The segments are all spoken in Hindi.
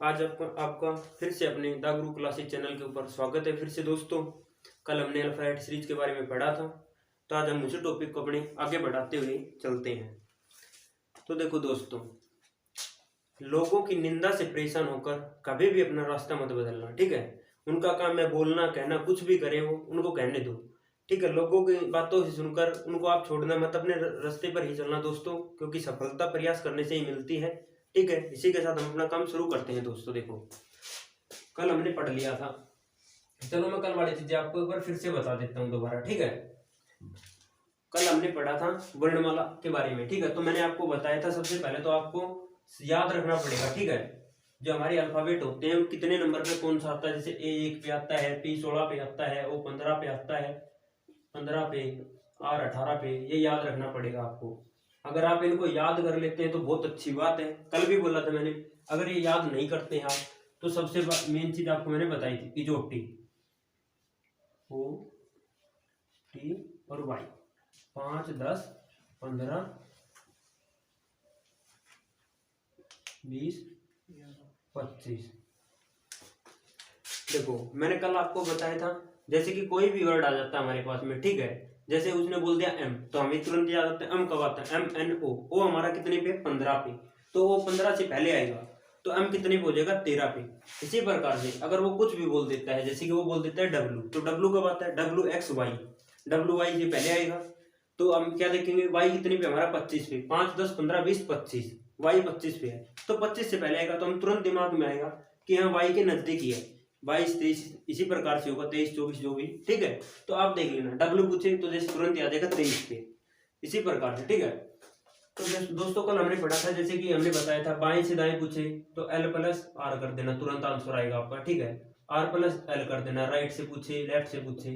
आज आपका फिर से अपने द गुरु क्लासिक चैनल के ऊपर स्वागत है। फिर से दोस्तों, कल हमने अल्फाबेट सीरीज के बारे में पढ़ा था, तो आज हम उसी टॉपिक को अपने आगे बढ़ाते हुए चलते हैं। तो देखो दोस्तों, लोगों की निंदा से परेशान होकर कभी भी अपना रास्ता मत बदलना, ठीक है। उनका काम है बोलना कहना, कुछ भी करें वो, उनको कहने दो, ठीक है। लोगों की बातों से सुनकर उनको आप छोड़ना मत, अपने रास्ते पर ही चलना दोस्तों, क्योंकि सफलता प्रयास करने से ही मिलती है, ठीक है। इसी के साथ हम अपना काम शुरू करते हैं दोस्तों। देखो, कल हमने पढ़ लिया था, चलो मैं कल वाली चीजें आपको एक बार फिर से बता देता हूँ दोबारा, ठीक है। कल हमने पढ़ा था वर्णमाला के बारे में, ठीक है। तो मैंने आपको बताया था, सबसे पहले तो आपको याद रखना पड़ेगा, ठीक है। जो हमारे अल्फाबेट होते हैं वो कितने नंबर पे कौन सा आता है, जैसे ए 1 पे आता है, पी 16 पे आता है, ओ 15 पे आता है, 15 पे, आर 18 पे, ये याद रखना पड़ेगा आपको। अगर आप इनको याद कर लेते हैं तो बहुत अच्छी बात है। कल भी बोला था मैंने, अगर ये याद नहीं करते हैं आप, तो सबसे मेन चीज आपको मैंने बताई थी, इजोटी, ओ टी और वाई, 5 10 15 20 25। देखो, मैंने कल आपको बताया था, जैसे कि कोई भी वर्ड आ जाता है हमारे पास में, ठीक है। जैसे उसने बोल दिया एम, तो हमें तुरंत याद आता है एम कब आता है, एम एन ओ हमारा कितने पे, 15 पे, तो वो 15 से पहले आएगा, तो एम कितने पे हो जाएगा, 13 पे। इसी प्रकार से अगर वो कुछ भी बोल देता है, जैसे कि वो बोल देता है डब्लू, तो डब्लू कब आता है, W X Y, W Y से पहले आएगा, तो हम क्या देखेंगे, वाई कितने पे हमारा, 25 पे, 5 10 15 20 25, वाई 25 पे है, तो 25 से पहले आएगा, तो हम तुरंत दिमाग में आएगा कि हाँ वाई के नजदीक ही है, 22 23, इसी प्रकार से होगा, 23 24 जो भी, ठीक है। तो आप देख लेना, डब्ल्यू पूछे तो जैसे तुरंत आ जाएगा 23 पे, इसी प्रकार से, ठीक है। तो दोस्तों, कल हमने पढ़ा था, जैसे कि हमने बताया था, बाएं से दाएं पूछे तो एल प्लस आर कर देना, तुरंत आंसर आएगा आपका, ठीक है। आर प्लस एल कर देना, राइट से पूछे लेफ्ट से पूछे,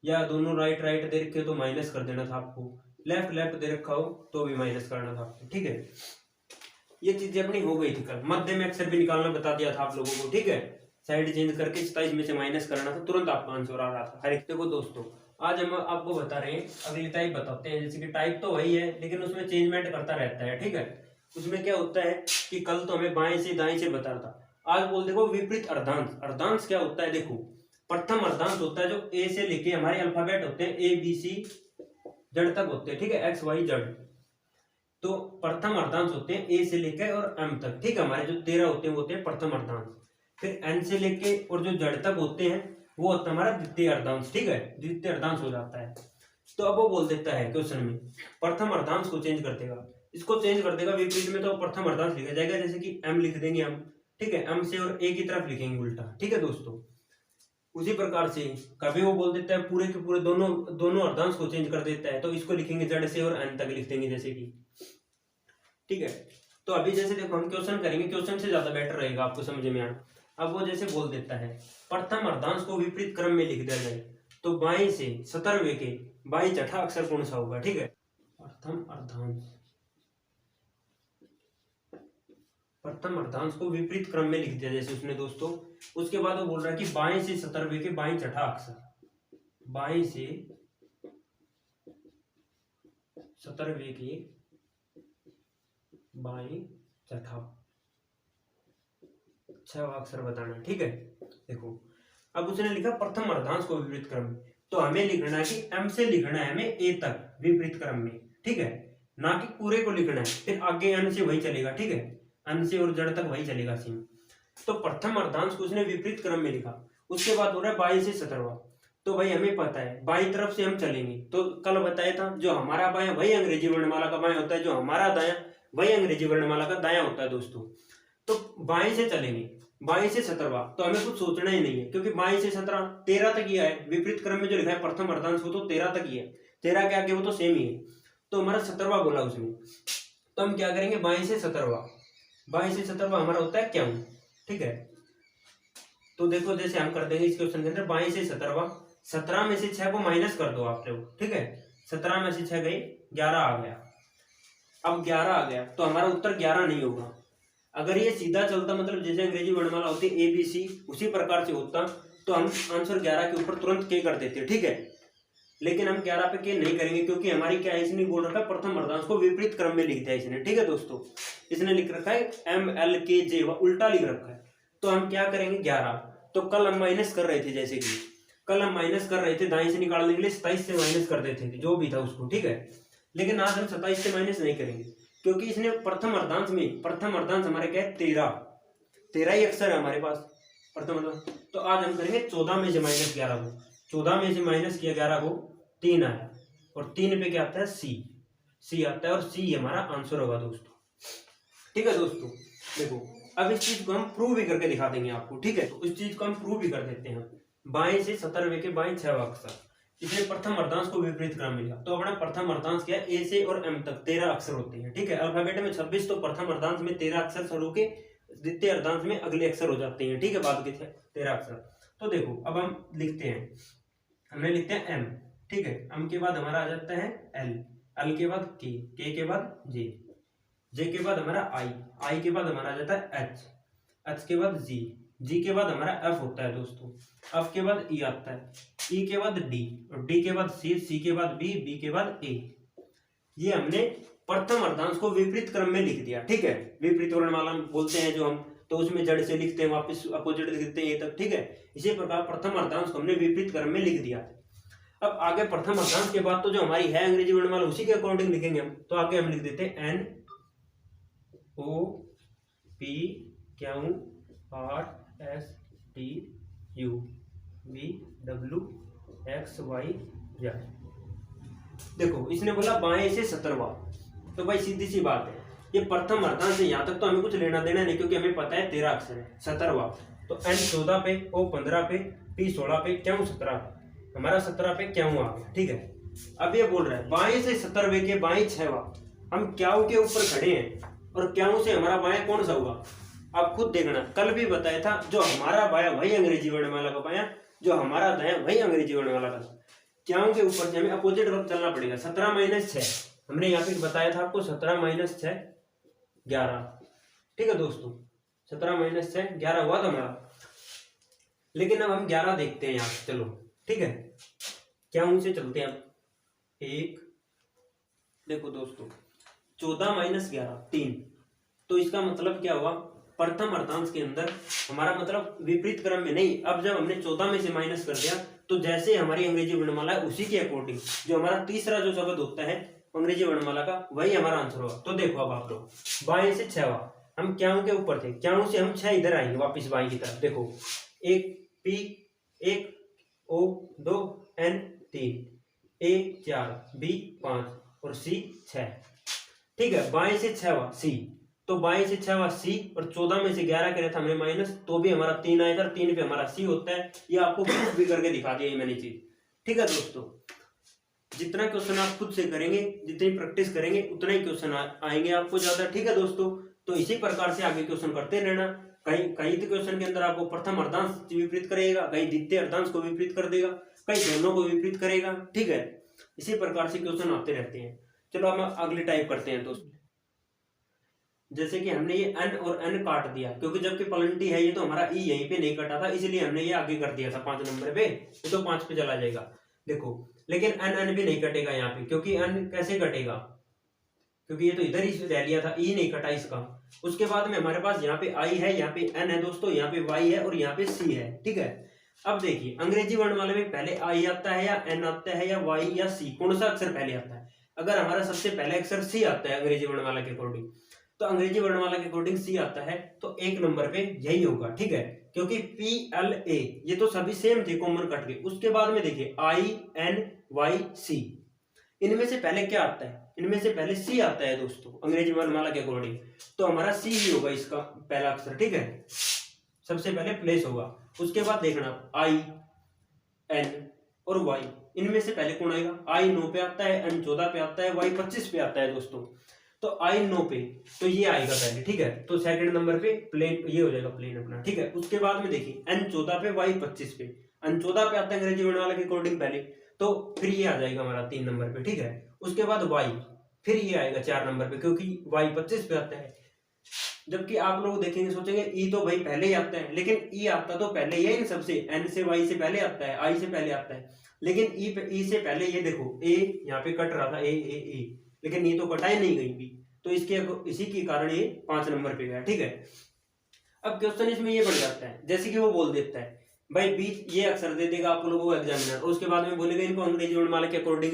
या दोनों राइट राइट दे रखे तो माइनस कर देना था आपको, लेफ्ट लेफ्ट दे रखा हो तो भी माइनस करना था आपको, ठीक है। ये चीजें अपनी हो गई थी कल। मध्य में अक्षर भी निकालना बता दिया था आप लोगों को, ठीक है। साइड चेंज करके 27 में से माइनस करना था, तुरंत आपका आंसर आ रहा था हर एक। देखो दोस्तों, आज हम आपको बता रहे हैं, अगली टाइप बताते हैं। जैसे कि टाइप तो वही है, लेकिन उसमें चेंजमेंट करता रहता है, ठीक है। उसमें क्या होता है कि कल तो हमें बाएं से दाएं से बता था, आज बोल देखो विपरीत अर्धांश। अर्धांश क्या होता है, देखो, प्रथम अर्धांश होता है जो ए से लेके हमारे अल्फाबेट होते हैं, ए बी सी जेड तक होते हैं, ठीक है, एक्स वाई जेड। तो प्रथम अर्धांश होते हैं ए से लेकर और एम तक, ठीक है। हमारे जो 13 होते हैं वो होते हैं प्रथम अर्धांश। फिर एन से लेके और जो जेड तक होते हैं वो होता है हमारा द्वितीय अर्धांश, ठीक है, द्वितीय अर्धांश हो जाता है। तो अब वो बोल देता है क्वेश्चन में, प्रथम अर्धांश को चेंज कर देगा, इसको चेंज कर देगा विपरीत में, तो प्रथम अर्धांश लिखा जाएगा, जैसे कि एम लिख देंगे हम, ठीक है, एम से और ए की तरफ लिखेंगे उल्टा, ठीक है दोस्तों। उसी प्रकार से कभी वो बोल देता है पूरे के पूरे दोनों दोनों अर्धांश को चेंज कर देता है, तो इसको लिखेंगे जेड से और एन तक लिख देंगे, जैसे कि, ठीक है। तो अभी जैसे देखो हम क्वेश्चन करेंगे, क्वेश्चन से ज्यादा बेटर रहेगा आपको समझ में आना। अब वो जैसे बोल देता है प्रथम अर्धांश को विपरीत क्रम में लिख दिया जाए, तो बाएं से 17वें के बाई छठा अक्षर कौन सा होगा, ठीक है। प्रथम अर्धांश, प्रथम अर्धांश को विपरीत क्रम में लिख दिया जैसे उसने दोस्तों। उसके बाद वो बोल रहा है कि बाएं से 17वें के बाई छठा अक्षर, बाएं से 17वें के बाई छठा 6 अक्षर बताना, ठीक है। देखो, अब उसने लिखा प्रथम अर्धांश को विपरीत क्रम में, तो हमें लिखना है कि एम से लिखना है हमें ए तक विपरीत क्रम में, ठीक है, ना कि पूरे को लिखना है। फिर आगे एन से वही चलेगा, ठीक है, एन से और जड़ तक वही चलेगा सीन। तो प्रथम अर्धांश को उसने विपरीत क्रम में लिखा। उसके बाद हो रहा है 22 से 17वां, तो भाई हमें पता है बाई तरफ से हम चलेंगे, तो कल बताया था जो हमारा बायां वही अंग्रेजी वर्णमाला का बायां होता है, जो हमारा दायां वही अंग्रेजी वर्णमाला का दायां होता है दोस्तों। तो बाएं से चलेंगे, बाईं से 17वां, तो हमें कुछ सोचना ही नहीं है, क्योंकि बाईं से 17 13 तक ही है, विपरीत क्रम में जो लिखा है प्रथम अर्धांश वो तो 13 तक ही है, 13 के आगे वो तो सेम ही है, तो हमारा 17वां बोला उसने। तो हम क्या करेंगे, बाईं से 17वां, बाईं से 17वां हमारा होता है क्यों, ठीक है। तो देखो जैसे हम कर देंगे इस क्वेश्चन के अंदर, बाईं से 17वां, 17 में से 6 को माइनस कर दो आप लोग, ठीक है, 17 में से 6 गई 11 आ गया। अब 11 आ गया तो हमारा उत्तर 11 नहीं होगा। अगर ये सीधा चलता, मतलब जैसे अंग्रेजी वर्णमाला होती है ए बी सी, उसी प्रकार से होता, तो हम आंसर 11 के ऊपर तुरंत के कर देते, ठीक है। लेकिन हम 11 पे के नहीं करेंगे, क्योंकि हमारी क्या है, इसने बोल रखा है प्रथम अर्धांश को विपरीत क्रम में लिख दिया इसने, ठीक है दोस्तों। इसने लिख रखा है एम एल के जे, उल्टा लिख रखा है, तो हम क्या करेंगे 11। तो कल हम माइनस कर रहे थे, जैसे कि कल हम माइनस कर रहे थे दाएं से निकालने के लिए 27 से माइनस कर देते थे जो भी था उसको, ठीक है। लेकिन आज हम 27 से माइनस नहीं करेंगे, क्योंकि इसने प्रथम अर्धांश हमारे क्या है 13 ही अक्षर है हमारे पास प्रथम अर्धांश। तो आज हम करेंगे 14 में से माइनस 11 को, 14 में से माइनस किया 11 को 3 आया, और 3 पे क्या आता है सी आता है, और सी हमारा आंसर होगा दोस्तों। ठीक है दोस्तों, देखो अब इस चीज को हम प्रूव भी करके दिखा देंगे आपको, ठीक है। तो इस चीज को हम प्रूव भी कर देते हैं। बाएं से 17वें के बाएं 6 अक्षर, इसने प्रथम अर्धांश को विपरीत क्रम में लिया। तो अपना प्रथम अर्धांश क्या है, ए से और एम तक 13 अक्षर होते हैं, ठीक है। अल्फाबेट में 26, तो प्रथम अर्धांश में 13 अक्षर शुरू के, द्वितीय अर्धांश में अगले अक्षर हो जाते हैं, ठीक है, बाद के 13 अक्षर। तो देखो अब हम लिखते हैं, हमने लिखते हैं एम, ठीक है। एम के बाद हमारा आ जाता है एल के बाद के के बाद जे के बाद हमारा आई के बाद हमारा आ जाता है एच के बाद जी के बाद हमारा एफ होता है दोस्तों, एफ के बाद ई आता है, ई के बाद डी, और डी के बाद सी के बाद बी के बाद ए। ये हमने प्रथम अर्धांश को विपरीत क्रम में लिख दिया, ठीक है। विपरीत वर्णमाला बोलते हैं जो हम, तो उसमें जड़ से लिखते हैं, वापस अपोजिट लिखते हैं ये तक, ठीक है। इसी प्रकार प्रथम अर्धांश को हमने विपरीत क्रम में लिख दिया। अब आगे प्रथम अर्धांश के बाद तो जो हमारी है अंग्रेजी वर्णमाला उसी के अकॉर्डिंग लिखेंगे हम। तो आगे हम लिख देते हैं N O P Q R S T U V W X Y Z. देखो इसने बोला बाएं से 17वां, तो भाई सीधी सी बात है, ये प्रथम अर्धांश है, यहाँ तक तो हमें कुछ लेना देना नहीं, क्योंकि हमें पता है 13 अक्षर है। 17वां, तो एन 14 पे, ओ 15 पे, पी 16 पे, क्यू 17 पे, हमारा 17 पे क्यू आ गया, ठीक है। अब ये बोल रहा है बाएं से 17वें के बाएं 6वां, हम क्यू के ऊपर खड़े हैं, और क्यू से हमारा बाएं कौन सा होगा, आप खुद देखना। कल भी बताया था, जो हमारा बायां वही अंग्रेजी वर्णमाला का बायां, जो हमारा दायां वही अंग्रेजी वर्णमाला का। क्यों के ऊपर से हमें अपोजिट वक्त चलना पड़ेगा। 17 - 6 हमने यहाँ पे बताया था आपको, 17 - 6 11, ठीक है दोस्तों। 17 - 6 11 हुआ था हमारा। लेकिन अब हम 11 देखते हैं यहाँ, चलो ठीक है, क्या उनसे चलते हैं अब। एक देखो दोस्तों, 14 - 11 3, तो इसका मतलब क्या हुआ, प्रथम अर्धांश के अंदर हमारा मतलब विपरीत क्रम में नहीं। अब जब हमने 14 में से माइनस कर दिया, तो जैसे हमारी अंग्रेजी वर्णमाला है उसी के अकॉर्डिंग जो हमारा तीसरा जो शब्द होता है अंग्रेजी वर्णमाला का, वही हमारा आंसर होगा। तो देखो अब आप लोग, बाएं से 6वां, हम क्यों के ऊपर थे, क्यों से हम 6 इधर आएंगे वापिस बाएं की तरफ। देखो एक पी 1, ओ 2, एन 3, ए 4, बी 5 और सी 6, ठीक है। बाएं से 6वां सी, तो बाएं से 6वां सी, और 14 में से 11 करे था हमने माइनस, तो भी हमारा 3 आया था, 3 पे हमारा सी होता है। ये आपको प्रूफ भी करके दिखा दिया ये मैंने चीज, ठीक है दोस्तों। जितना क्वेश्चन आप खुद से करेंगे, जितनी प्रैक्टिस करेंगे, उतना ही क्वेश्चन आएंगे आपको ज्यादा, ठीक है दोस्तों। तो इसी प्रकार से आगे क्वेश्चन करते रहना। कहीं कहीं तो क्वेश्चन के अंदर आपको प्रथम अर्धांश विपरीत करेगा, कहीं द्वितीय अर्धांश को विपरीत कर देगा, कहीं दोनों को विपरीत करेगा, ठीक है। इसी प्रकार से क्वेश्चन आते रहते हैं। चलो हम अगले टाइप करते हैं दोस्तों। जैसे कि हमने ये एन और एन काट दिया, क्योंकि जबकि पलंटी है ये, तो हमारा ई यहीं पे नहीं कटा था, इसलिए हमने ये आगे कर दिया था 5 नंबर पे, ये तो 5 पे चला जाएगा। देखो लेकिन एन एन भी नहीं कटेगा यहाँ पे, क्योंकि एन कैसे कटेगा, क्योंकि ये तो इधर ही रह लिया था, ई नहीं कटा इसका। उसके बाद में हमारे पास यहाँ पे आई है, यहाँ पे एन है दोस्तों, यहाँ पे वाई है और यहाँ पे सी है, ठीक है। अब देखिए अंग्रेजी वर्णमाला में पहले आई आता है या एन आता है या वाई या सी, कौन सा अक्षर पहले आता है। अगर हमारा सबसे पहले अक्षर सी आता है अंग्रेजी वर्णमाला के अकॉर्डिंग, तो अंग्रेजी वर्णमाला के अकॉर्डिंग सी आता है, तो 1 नंबर पे यही होगा, ठीक है। क्योंकि पी एल ए ये तो सभी सेम थे, कॉमन कट के। उसके बाद में देखिए आई एन वाई सी, इनमें से पहले क्या आता है, इनमें से पहले सी आता है दोस्तों अंग्रेजी वर्णमाला के अकॉर्डिंग, तो हमारा सी ही होगा इसका पहला अक्षर, ठीक है, सबसे पहले प्लेस होगा। उसके बाद देखना आई एन और वाई, इनमें से पहले कौन आएगा, आई 9 पे आता है, एन 14 पे आता है, वाई 25 पे आता है दोस्तों। तो आई 9 पे, तो ये आएगा पहले, ठीक है। तो सेकंड नंबर पे प्लेन ये हो जाएगा, प्लेन अपना, ठीक है। उसके बाद में देखिए एन 14 पे, वाई 25 पे, एन 14 पे आता है अंग्रेजी वर्णमाला के अकॉर्डिंग पहले, तो फिर ये आ जाएगा हमारा 3 नंबर पे, ठीक है। उसके बाद वाई, फिर ये आएगा 4 नंबर पे, क्योंकि वाई 25 पे आता है। जबकि आप लोग देखेंगे सोचेंगे ई तो भाई पहले ही आता है, लेकिन ई आता तो पहले ही है इन सबसे, एन से वाई से पहले आता है, आई से पहले आता है, लेकिन ई से पहले ये देखो ए यहाँ पे कट रहा था, ए लेकिन ये तो कटा ही नहीं कहीं भी, तो इसके इसी के कारण ये 5 नंबर पे गया, ठीक है। अब क्वेश्चन इसमें ये बढ़ जाता है, जैसे कि वो बोल देता है भाई बीच ये अक्षर दे देगा आप लोगों को एग्जामिनर, और उसके बाद में बोलेगा इनको अंग्रेजी वर्णमाला के अकॉर्डिंग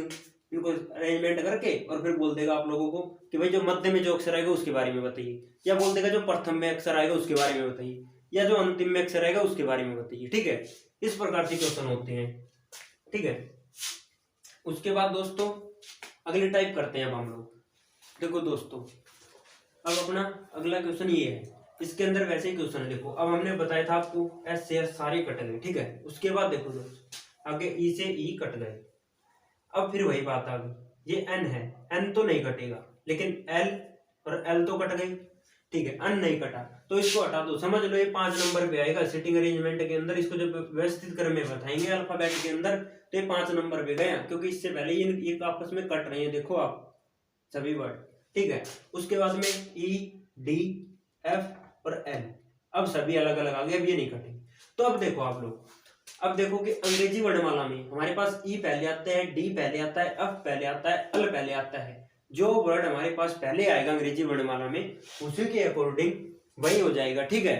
इनको अरेंजमेंट करके, और फिर बोल देगा आप लोगों को कि भाई जो मध्य में जो अक्षर आएगा उसके बारे में बताइए, या बोल देगा जो प्रथम में अक्षर आएगा उसके बारे में बताइए, या जो अंतिम में अक्षर आएगा उसके बारे में बताइए। ठीक है, इस प्रकार से क्वेश्चन होते हैं। ठीक है, उसके बाद दोस्तों अगली टाइप करते हैं अब हम लोग। देखो दोस्तों, अब अपना अगला क्वेश्चन ये है, इसके अंदर वैसे ही क्वेश्चन है। देखो अब हमने बताया था आपको एस से एस सारे कट गए। ठीक है, उसके बाद देखो दोस्तों आगे ई से ई कट गए। अब फिर वही बात आ गई, ये एन है, एन तो नहीं कटेगा, लेकिन एल और एल तो कट गई। ठीक है, एन नहीं कटा तो इसको हटा दो, समझ लो ये 5 नंबर पे आएगा सिटिंग अरेंजमेंट के अंदर। इसको जब व्यवस्थित क्रम में बताएंगे अल्फाबेट के अंदर तो ये 5 नंबर पे गया, क्योंकि इससे पहले ये आपस में कट रहे हैं, देखो आप सभी वर्ड। ठीक है, उसके बाद में ई डी एफ और एल, अब सभी अलग अलग आ गए, अब ये नहीं कटे। तो अब देखो आप लोग, अब देखो कि अंग्रेजी वर्णमाला में हमारे पास ई पहले आता है, डी पहले आता है, एफ पहले आता है, एल पहले आता है। जो वर्ड हमारे पास पहले आएगा अंग्रेजी वर्णमाला में उसी के अकॉर्डिंग वही हो जाएगा। ठीक है,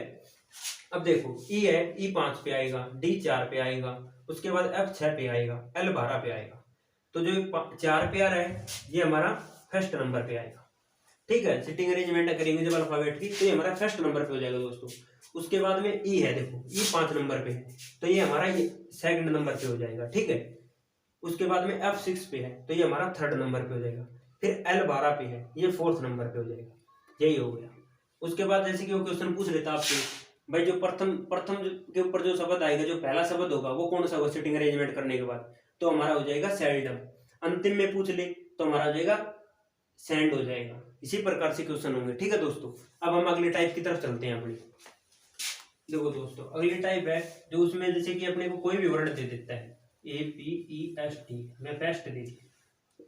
अब देखो ई है, ई 5 पे आएगा, डी 4 पे आएगा, उसके बाद एफ 6 पे आएगा, एल 12 पे आएगा। तो जो 4 पे आ रहा है ये हमारा फर्स्ट नंबर पे आएगा। ठीक है, सिटिंग अरेंजमेंट करेंगे जब अल्फाबेट की तो ये हमारा फर्स्ट नंबर पे हो जाएगा दोस्तों। उसके बाद में ई है, देखो ई 5 नंबर पे है तो ये हमारा ये सेकंड नंबर पे हो जाएगा। ठीक है, उसके बाद में एफ 6 पे है तो ये हमारा थर्ड नंबर पे हो जाएगा। फिर एल 12 पे है, ये फोर्थ नंबर पे हो जाएगा। यही हो गया। उसके बाद जैसे कि वो क्वेश्चन पूछ लेता आपसे भाई जो प्रथम के ऊपर जो शब्द आएगा, जो पहला शब्द होगा वो कौन सा होगा सिटिंग अरेंजमेंट करने के बाद, तो हमारा हो जाएगा सेल्डम। अंतिम में पूछ ले तो हमारा हो जाएगा सेंड हो जाएगा। इसी प्रकार से क्वेश्चन होंगे। ठीक है दोस्तों, अब हम अगली टाइप की तरफ चलते हैं अपनी। देखो दोस्तों अगली टाइप है जो उसमें जैसे कि अपने को कोई भी वर्ड दे देता है, A P E S T, मैं पेस्ट दे दी,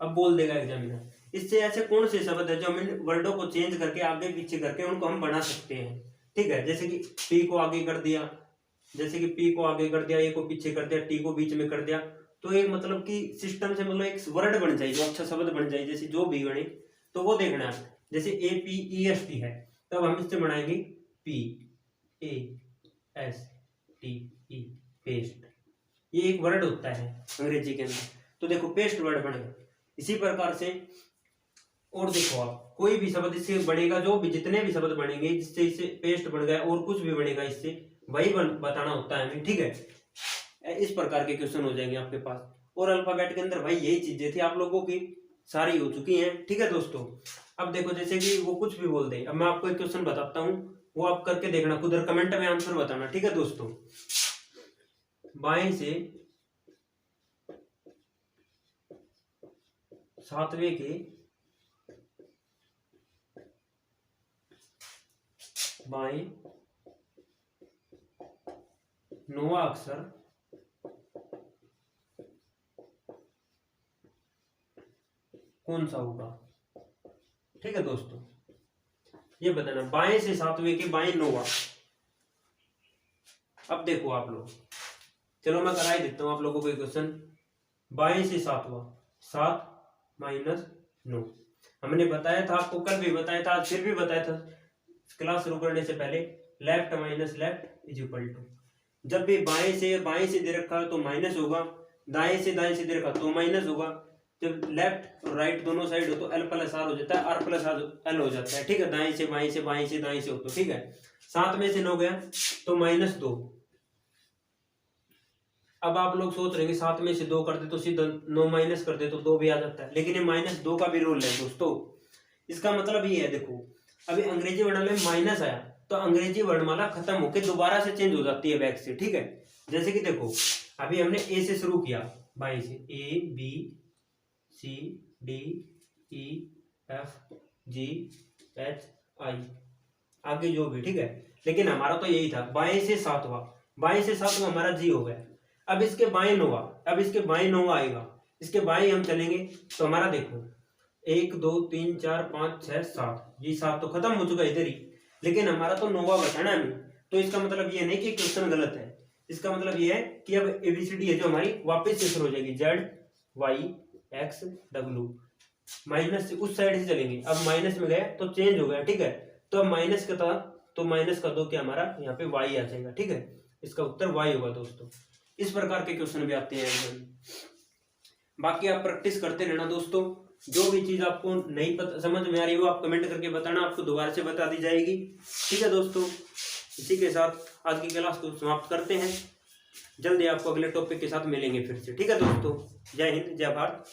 अब बोल देगा एग्जामिनर इससे ऐसे कौन से शब्द है जो हम इन वर्डों को चेंज करके आगे पीछे करके उनको हम बना सकते हैं। ठीक है, जैसे कि पी को आगे कर दिया, जैसे कि पी को आगे कर दिया, ए को पीछे कर दिया, टी को बीच में कर दिया, तो एक मतलब कि सिस्टम से मतलब एक वर्ड बन जाए, जो अच्छा शब्द बन जाए, जैसे जो भी बने तो वो देखना है। जैसे A P E S T है तब हम इससे बनाएंगे P A S T E, paste. ये एक वर्ड होता है अंग्रेजी के अंदर, तो देखो पेस्ट वर्ड बनेगा। इसी प्रकार से और देखो आप कोई भी शब्द इससे बनेगा, जो भी जितने भी शब्द बनेंगे जिससे इससे पेस्ट बन गया और कुछ भी बनेगा इससे वही बताना होता है हमें। ठीक है, इस प्रकार के क्वेश्चन हो जाएंगे आपके पास। और अल्फाबेट के अंदर भाई यही चीजें थी आप लोगों की, सारी हो चुकी हैं। ठीक है दोस्तों, अब देखो जैसे कि वो कुछ भी बोल दे, अब मैं आपको एक क्वेश्चन बताता हूँ, वो आप करके देखना, खुद कमेंट में आंसर बताना। ठीक है दोस्तों, बाएं से 7वें के बाएं 9वां अक्षर कौन सा होगा। ठीक है दोस्तों, ये बताना बाएं से 7वें के बाएं 9वां। अब देखो आप लोग, चलो मैं करा ही देता हूं आप लोगों को क्वेश्चन। बाएं से 7वां, 7 माइनस 9, हमने बताया था आपको, कल भी बताया था, फिर भी बताया था क्लास शुरू करने से पहले, left minus left is equal to, जब भी बाएं से दे रखा है तो माइनस होगा, दाएं से दे रखा तो माइनस होगा, जब लेफ्ट और राइट दोनों साइड हो तो एल प्लस आर हो जाता है, आर प्लस आर एल हो जाता है। ठीक है, दाएं से बाएं से दाएं से हो तो ठीक है। 7 में से 9 गया तो -2। अब आप लोग सोच रहे हैं 7 में से 2 करते तो सीधा 9 माइनस करते तो 2 भी आ जाता है, लेकिन ये -2 का भी रूल है दोस्तों। इसका मतलब ये है, देखो अभी अंग्रेजी वर्णमाला में माइनस आया तो अंग्रेजी वर्णमाला खत्म होकर दोबारा से चेंज हो जाती है बैक से। ठीक है, जैसे कि देखो अभी हमने ए से शुरू किया, बाएं से A B C D E F G H I, आगे जो भी। ठीक है, लेकिन हमारा तो यही था बाएं से 7वां हमारा जी हो गया। अब इसके बाएं 9वां, अब इसके बाएं 9वां आएगा, इसके बाएं हम चलेंगे तो हमारा देखो 1 2 3 4 5 6 7, ये 7 तो खत्म हो चुका है इधर ही, लेकिन हमारा तो 9वां बताना है हमें। तो इसका मतलब ये नहीं कि क्वेश्चन गलत है, इसका मतलब ये है कि अब एबीसीडी है जो हमारी वापस से शुरू हो जाएगी, Z Y X W, minus से उस साइड से चलेंगे। अब माइनस में गए तो चेंज हो गया। ठीक है, तो अब माइनस के साथ तो माइनस का 2 क्या हमारा यहाँ पे y आ जाएगा। ठीक है, इसका उत्तर y होगा दोस्तों। इस प्रकार के क्वेश्चन भी आते हैं एग्जाम में। बाकी आप प्रैक्टिस करते रहना दोस्तों। जो भी चीज आपको नहीं पता समझ में आ रही है वो आप कमेंट करके बताना, आपको दोबारा से बता दी जाएगी। ठीक है दोस्तों, इसी के साथ आज की क्लास को समाप्त करते हैं। जल्दी आपको अगले टॉपिक के साथ मिलेंगे फिर से। ठीक है दोस्तों, जय हिंद, जय भारत।